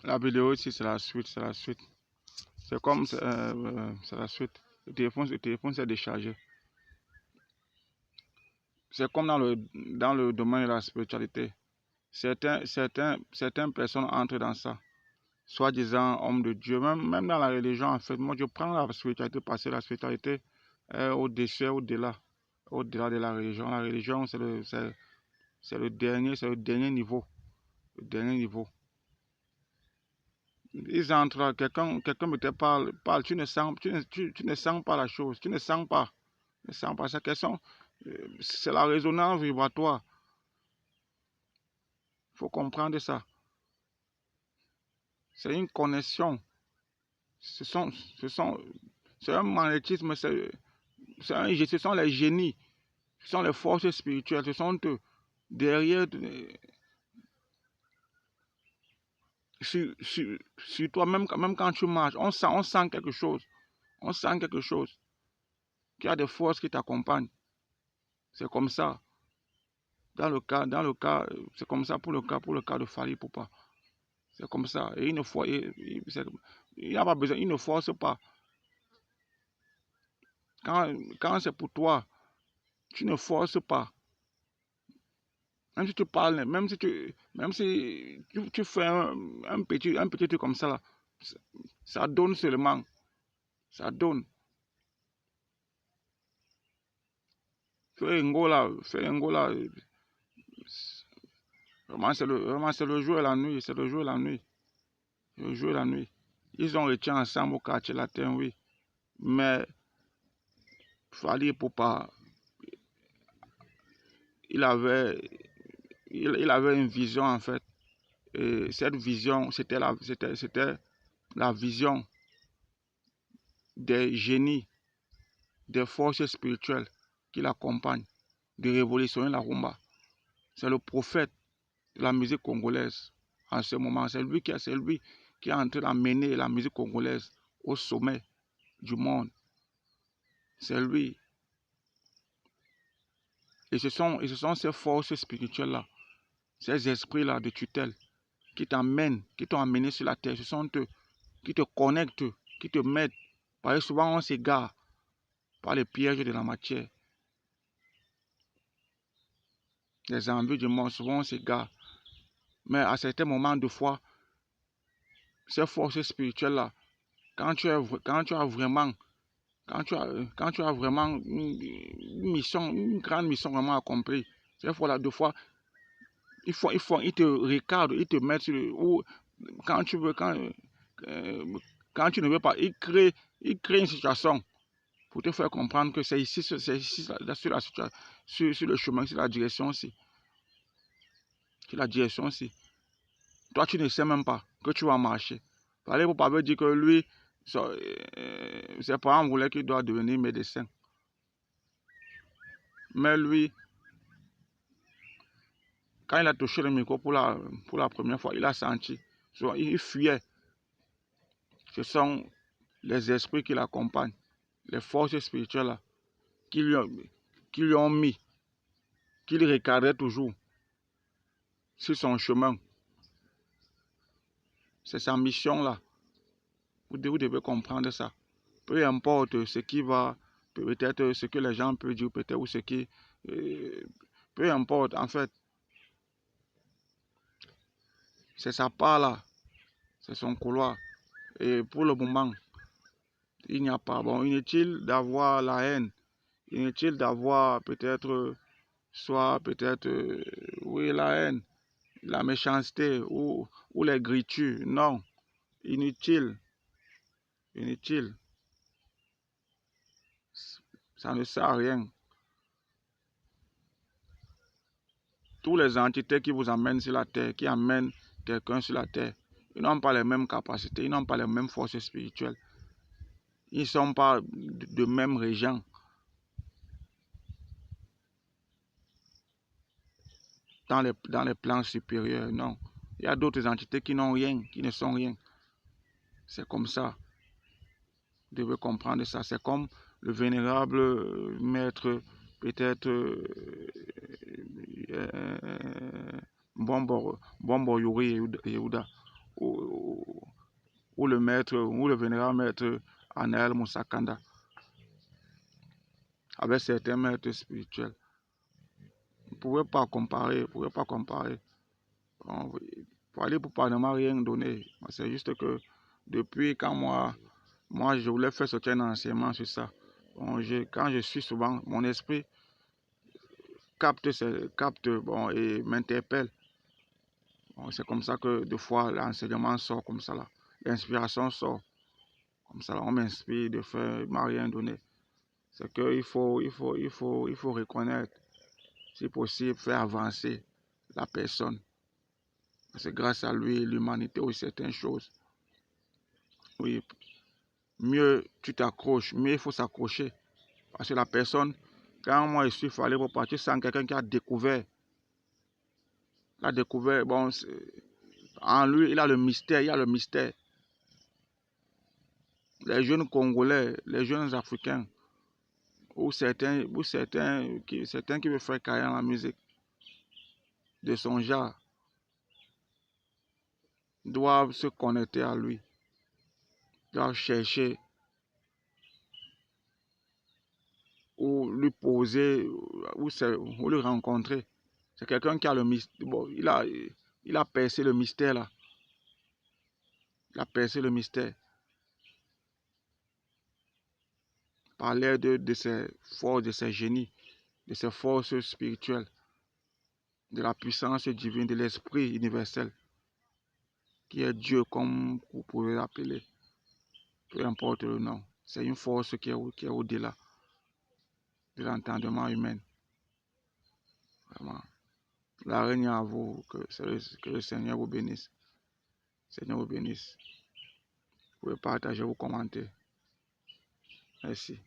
La vidéo ici, c'est la suite, c'est la suite. C'est comme, c'est la suite. Le téléphone s'est déchargé. C'est comme dans le domaine de la spiritualité. Certaines personnes entrent dans ça, soi-disant hommes de Dieu, même dans la religion, en fait. Moi, je prends la spiritualité parce que la spiritualité est au-dessus, au-delà de la religion. La religion, c'est le dernier niveau. Le dernier niveau. Ils entrent là, quelqu'un me te parle, tu ne sens pas la chose, tu ne sens pas. Ne sens pas cette question. C'est la résonance vibratoire. Il faut comprendre ça. C'est une connexion. Ce sont, c'est un magnétisme, ce sont les génies, ce sont les forces spirituelles, ce sont eux. Derrière, sur toi, même quand tu marches, on sent quelque chose. On sent quelque chose. Qu'il y a des forces qui t'accompagnent. C'est comme ça. C'est comme ça pour le cas de Fally Ipupa. C'est comme ça. Et il n'a pas besoin, il ne force pas. Quand c'est pour toi, tu ne forces pas. Même si tu parles, même si tu fais un petit truc comme ça, là, ça donne seulement. Ça donne. Fais Angola. Vraiment, c'est le jour et la nuit. C'est le jour et la nuit. Le jour et la nuit. Ils ont été ensemble au quartier latin, oui. Mais Fally Ipupa, il avait, il avait une vision en fait. Et cette vision, c'était la vision des génies, des forces spirituelles qui l'accompagnent, de révolutionner la rumba. C'est le prophète de la musique congolaise en ce moment. C'est lui qui est en train d'amener la musique congolaise au sommet du monde. C'est lui. Et ce sont ces forces spirituelles-là, ces esprits-là de tutelle qui t'ont amené sur la terre. Ce sont eux qui te connectent, qui te mettent. Parce que souvent on s'égare par les pièges de la matière. Les envies du monde, souvent on s'égare. Mais à certains moments de foi, ces forces spirituelles-là, quand tu as vraiment, quand tu as vraiment une mission, une grande mission vraiment accomplie, ces fois-là, de fois, ils te recadrent, ils te mettent sur ou quand tu veux, quand tu ne veux pas, ils créent une situation pour te faire comprendre que c'est ici sur le chemin, sur la direction aussi. Sur la direction aussi. Toi, tu ne sais même pas que tu vas marcher. Fallait pour pas dire que lui, ses parents voulaient qu'il doit devenir médecin. Mais lui, quand il a touché le micro pour la première fois, il a senti. Il fuyait. Ce sont les esprits qui l'accompagnent, les forces spirituelles là, qui lui ont mis, qui le regardaient toujours sur son chemin. C'est sa mission là. Vous devez comprendre ça. Peu importe ce qui va, peut-être ce que les gens peuvent dire, peut-être, ou ce qui. euh, Peu importe, en fait, c'est sa part là, c'est son couloir. Et pour le moment, il n'y a pas. Bon, inutile d'avoir la haine, inutile d'avoir peut-être, soit peut-être, oui, la haine, la méchanceté ou les gritures. Non, inutile, inutile. Ça ne sert à rien. Tous les entités qui vous amènent sur la terre, qui amènent quelqu'un sur la terre, ils n'ont pas les mêmes capacités, ils n'ont pas les mêmes forces spirituelles. Ils ne sont pas de même région. Dans les plans supérieurs, non. Il y a d'autres entités qui n'ont rien, qui ne sont rien. C'est comme ça. Vous devez comprendre ça. C'est comme le vénérable maître, peut-être, Bombo Yuri Yehuda. ou le maître, ou le vénérable maître Anaël Moussa Kanda, avec certains maîtres spirituels. Vous ne pouvez pas comparer, vous pouvez pas comparer. Bon, pour aller pour pas ne m'a rien donné. C'est juste que depuis quand moi je voulais faire sortir un enseignement sur ça. Bon, quand je suis souvent, mon esprit capte bon, et m'interpelle. Bon, c'est comme ça que des fois l'enseignement sort comme ça là. L'inspiration sort comme ça là. On m'inspire de faire, il m'a rien donné. C'est qu'il faut reconnaître, si possible, faire avancer la personne. C'est grâce à lui, l'humanité ou certaines choses. Oui, mieux tu t'accroches, mieux il faut s'accrocher. Parce que la personne, quand moi je suis fallé pour partir sans quelqu'un qui a découvert, bon, en lui, il a le mystère, il y a le mystère. Les jeunes Congolais, les jeunes Africains, ou certains qui veulent faire carrière dans la musique de son genre, doivent se connecter à lui, doivent chercher ou lui poser, ou le rencontrer. C'est quelqu'un qui a le mystère. Bon, il a percé le mystère là. Il a percé le mystère par l'aide de ses forces, de ses génies, de ses forces spirituelles, de la puissance divine, de l'esprit universel, qui est Dieu comme vous pouvez l'appeler, peu importe le nom. C'est une force qui est au-delà de l'entendement humain. Vraiment. La règne à vous, que le Seigneur vous bénisse. Seigneur vous bénisse. Vous pouvez partager, vous commenter. Merci.